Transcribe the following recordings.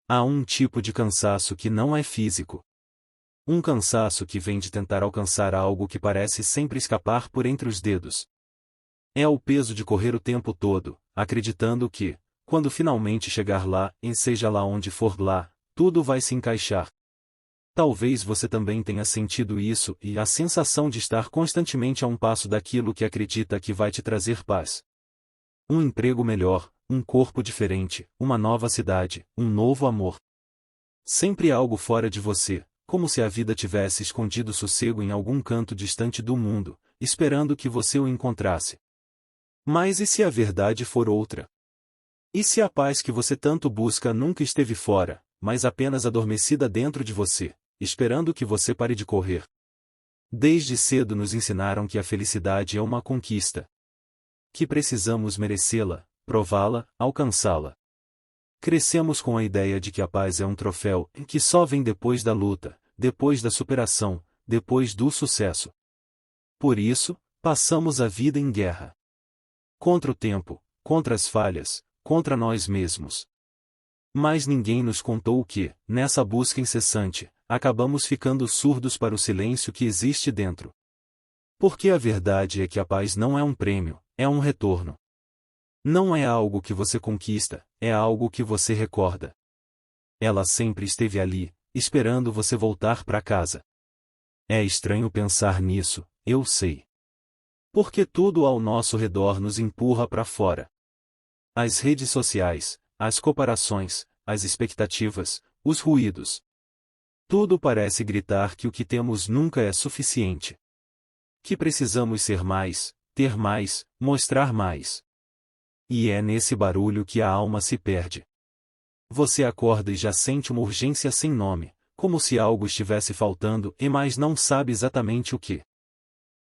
Há um tipo de cansaço que não é físico. Um cansaço que vem de tentar alcançar algo que parece sempre escapar por entre os dedos. É o peso de correr o tempo todo, acreditando que, quando finalmente chegar lá, e seja lá onde for lá, tudo vai se encaixar. Talvez você também tenha sentido isso e a sensação de estar constantemente a um passo daquilo que acredita que vai te trazer paz. Um emprego melhor, um corpo diferente, uma nova cidade, um novo amor. Sempre algo fora de você, como se a vida tivesse escondido sossego em algum canto distante do mundo, esperando que você o encontrasse. Mas e se a verdade for outra? E se a paz que você tanto busca nunca esteve fora, mas apenas adormecida dentro de você, esperando que você pare de correr? Desde cedo nos ensinaram que a felicidade é uma conquista. Que precisamos merecê-la, prová-la, alcançá-la. Crescemos com a ideia de que a paz é um troféu que só vem depois da luta, depois da superação, depois do sucesso. Por isso, passamos a vida em guerra. Contra o tempo, contra as falhas, contra nós mesmos. Mas ninguém nos contou que, nessa busca incessante, acabamos ficando surdos para o silêncio que existe dentro. Porque a verdade é que a paz não é um prêmio, é um retorno. Não é algo que você conquista, é algo que você recorda. Ela sempre esteve ali, esperando você voltar para casa. É estranho pensar nisso, eu sei. Porque tudo ao nosso redor nos empurra para fora. As redes sociais, as comparações, as expectativas, os ruídos. Tudo parece gritar que o que temos nunca é suficiente. Que precisamos ser mais, ter mais, mostrar mais. E é nesse barulho que a alma se perde. Você acorda e já sente uma urgência sem nome, como se algo estivesse faltando e mais não sabe exatamente o que.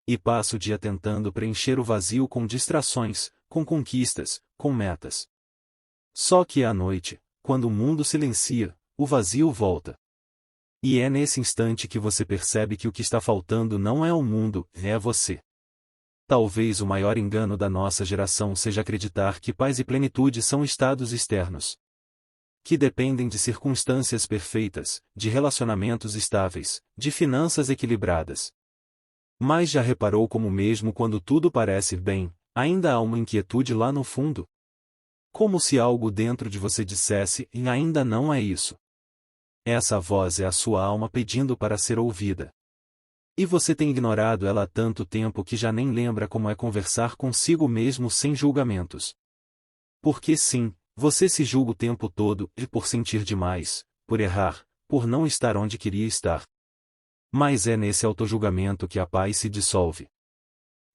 E passa o dia tentando preencher o vazio com distrações, com conquistas, com metas. Só que à noite, quando o mundo silencia, o vazio volta. E é nesse instante que você percebe que o que está faltando não é o mundo, é você. Talvez o maior engano da nossa geração seja acreditar que paz e plenitude são estados externos. Que dependem de circunstâncias perfeitas, de relacionamentos estáveis, de finanças equilibradas. Mas já reparou como mesmo quando tudo parece bem, ainda há uma inquietude lá no fundo? Como se algo dentro de você dissesse, e ainda não é isso. Essa voz é a sua alma pedindo para ser ouvida. E você tem ignorado ela há tanto tempo que já nem lembra como é conversar consigo mesmo sem julgamentos. Porque sim, você se julga o tempo todo, e por sentir demais, por errar, por não estar onde queria estar. Mas é nesse autojulgamento que a paz se dissolve.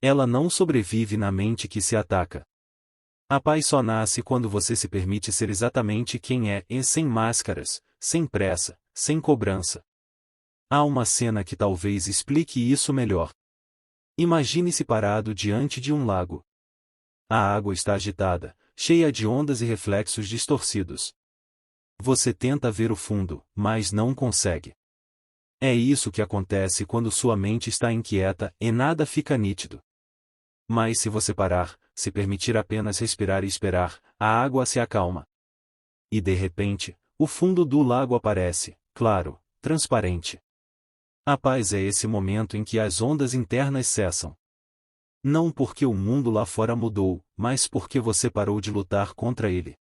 Ela não sobrevive na mente que se ataca. A paz só nasce quando você se permite ser exatamente quem é e sem máscaras, sem pressa, sem cobrança. Há uma cena que talvez explique isso melhor. Imagine-se parado diante de um lago. A água está agitada, cheia de ondas e reflexos distorcidos. Você tenta ver o fundo, mas não consegue. É isso que acontece quando sua mente está inquieta e nada fica nítido. Mas se você parar, se permitir apenas respirar e esperar, a água se acalma. E de repente, o fundo do lago aparece, claro, transparente. A paz é esse momento em que as ondas internas cessam. Não porque o mundo lá fora mudou, mas porque você parou de lutar contra ele.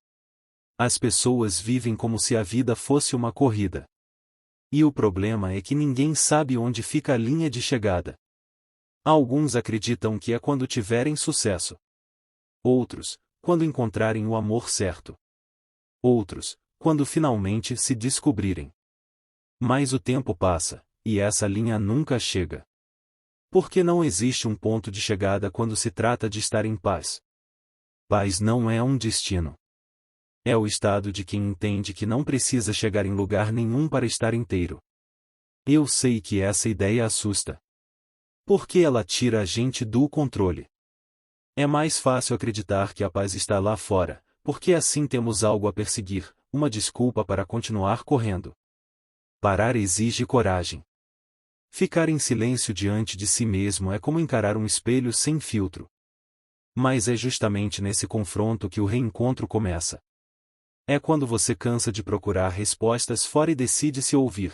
As pessoas vivem como se a vida fosse uma corrida. E o problema é que ninguém sabe onde fica a linha de chegada. Alguns acreditam que é quando tiverem sucesso. Outros, quando encontrarem o amor certo. Outros, quando finalmente se descobrirem. Mas o tempo passa, e essa linha nunca chega. Porque não existe um ponto de chegada quando se trata de estar em paz. Paz não é um destino. É o estado de quem entende que não precisa chegar em lugar nenhum para estar inteiro. Eu sei que essa ideia assusta. Porque ela tira a gente do controle. É mais fácil acreditar que a paz está lá fora, porque assim temos algo a perseguir, uma desculpa para continuar correndo. Parar exige coragem. Ficar em silêncio diante de si mesmo é como encarar um espelho sem filtro. Mas é justamente nesse confronto que o reencontro começa. É quando você cansa de procurar respostas fora e decide se ouvir.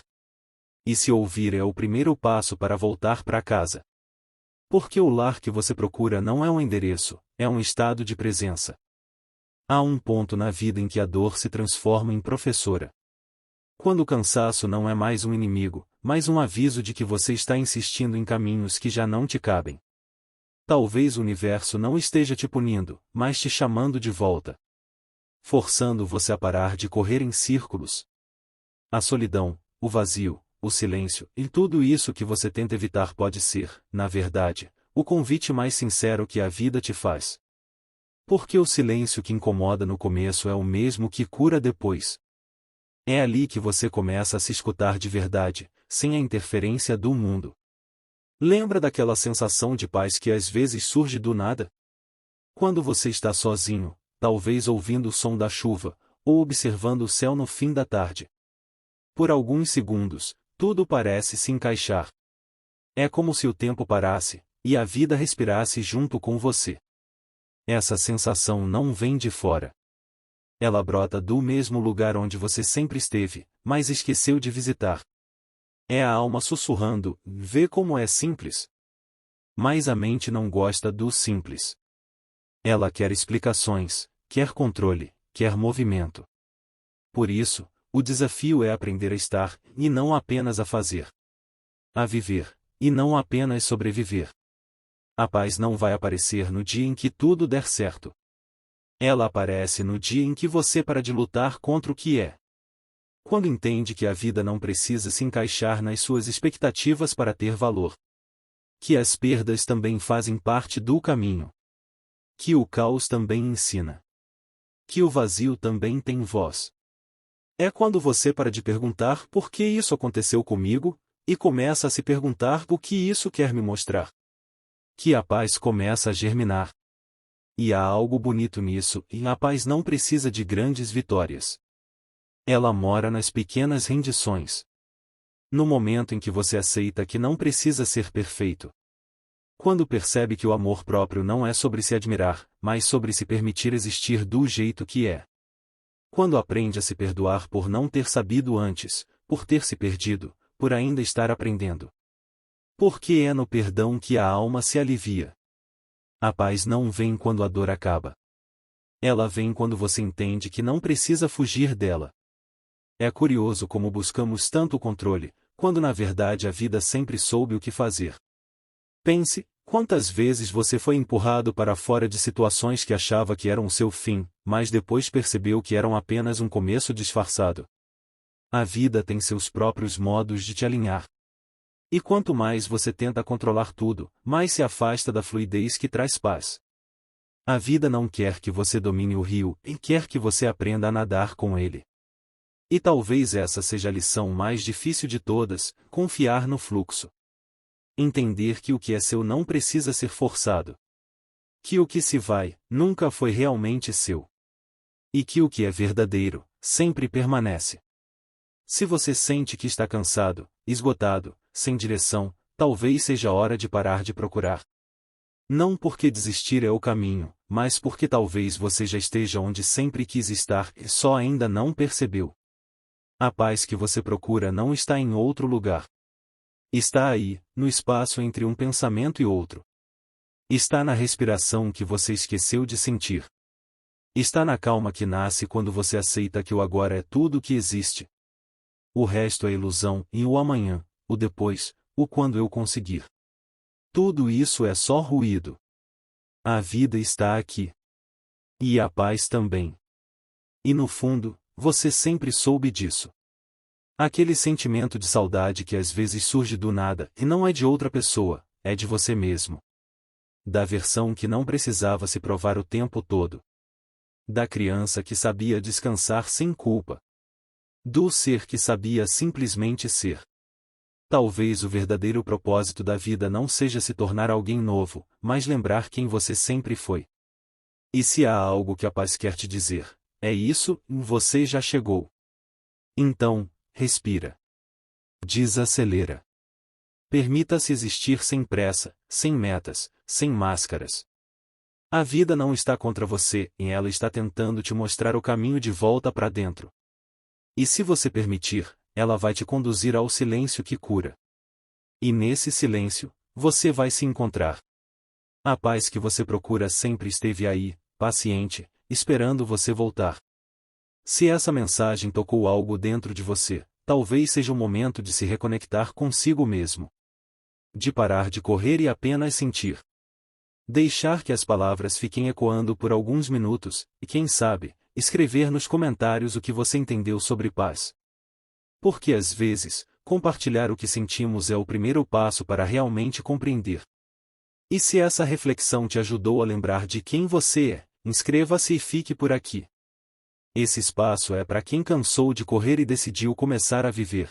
E se ouvir é o primeiro passo para voltar para casa. Porque o lar que você procura não é um endereço, é um estado de presença. Há um ponto na vida em que a dor se transforma em professora. Quando o cansaço não é mais um inimigo, mas um aviso de que você está insistindo em caminhos que já não te cabem. Talvez o universo não esteja te punindo, mas te chamando de volta. Forçando você a parar de correr em círculos. A solidão, o vazio, o silêncio, e tudo isso que você tenta evitar pode ser, na verdade, o convite mais sincero que a vida te faz. Porque o silêncio que incomoda no começo é o mesmo que cura depois. É ali que você começa a se escutar de verdade, sem a interferência do mundo. Lembra daquela sensação de paz que às vezes surge do nada? Quando você está sozinho, talvez ouvindo o som da chuva, ou observando o céu no fim da tarde. Por alguns segundos, tudo parece se encaixar. É como se o tempo parasse, e a vida respirasse junto com você. Essa sensação não vem de fora. Ela brota do mesmo lugar onde você sempre esteve, mas esqueceu de visitar. É a alma sussurrando, vê como é simples. Mas a mente não gosta do simples. Ela quer explicações, quer controle, quer movimento. Por isso, o desafio é aprender a estar, e não apenas a fazer. A viver, e não apenas sobreviver. A paz não vai aparecer no dia em que tudo der certo. Ela aparece no dia em que você para de lutar contra o que é. Quando entende que a vida não precisa se encaixar nas suas expectativas para ter valor. Que as perdas também fazem parte do caminho. Que o caos também ensina. Que o vazio também tem voz. É quando você para de perguntar por que isso aconteceu comigo, e começa a se perguntar o que isso quer me mostrar. Que a paz começa a germinar. E há algo bonito nisso, e a paz não precisa de grandes vitórias. Ela mora nas pequenas rendições. No momento em que você aceita que não precisa ser perfeito. Quando percebe que o amor próprio não é sobre se admirar, mas sobre se permitir existir do jeito que é. Quando aprende a se perdoar por não ter sabido antes, por ter se perdido, por ainda estar aprendendo. Porque é no perdão que a alma se alivia. A paz não vem quando a dor acaba. Ela vem quando você entende que não precisa fugir dela. É curioso como buscamos tanto controle, quando na verdade a vida sempre soube o que fazer. Pense, quantas vezes você foi empurrado para fora de situações que achava que eram o seu fim, mas depois percebeu que eram apenas um começo disfarçado. A vida tem seus próprios modos de te alinhar. E quanto mais você tenta controlar tudo, mais se afasta da fluidez que traz paz. A vida não quer que você domine o rio, e quer que você aprenda a nadar com ele. E talvez essa seja a lição mais difícil de todas, confiar no fluxo. Entender que o que é seu não precisa ser forçado. Que o que se vai, nunca foi realmente seu. E que o que é verdadeiro, sempre permanece. Se você sente que está cansado, esgotado, sem direção, talvez seja hora de parar de procurar. Não porque desistir é o caminho, mas porque talvez você já esteja onde sempre quis estar e só ainda não percebeu. A paz que você procura não está em outro lugar. Está aí, no espaço entre um pensamento e outro. Está na respiração que você esqueceu de sentir. Está na calma que nasce quando você aceita que o agora é tudo o que existe. O resto é ilusão, e o amanhã, o depois, o quando eu conseguir. Tudo isso é só ruído. A vida está aqui. E a paz também. E no fundo, você sempre soube disso. Aquele sentimento de saudade que às vezes surge do nada, e não é de outra pessoa, é de você mesmo. Da versão que não precisava se provar o tempo todo. Da criança que sabia descansar sem culpa. Do ser que sabia simplesmente ser. Talvez o verdadeiro propósito da vida não seja se tornar alguém novo, mas lembrar quem você sempre foi. E se há algo que a paz quer te dizer, é isso, você já chegou. Então, respira. Desacelera. Permita-se existir sem pressa, sem metas, sem máscaras. A vida não está contra você, e ela está tentando te mostrar o caminho de volta para dentro. E se você permitir, ela vai te conduzir ao silêncio que cura. E nesse silêncio, você vai se encontrar. A paz que você procura sempre esteve aí, paciente, esperando você voltar. Se essa mensagem tocou algo dentro de você, talvez seja o momento de se reconectar consigo mesmo. De parar de correr e apenas sentir. Deixar que as palavras fiquem ecoando por alguns minutos, e quem sabe, escrever nos comentários o que você entendeu sobre paz. Porque às vezes, compartilhar o que sentimos é o primeiro passo para realmente compreender. E se essa reflexão te ajudou a lembrar de quem você é, inscreva-se e fique por aqui. Esse espaço é para quem cansou de correr e decidiu começar a viver.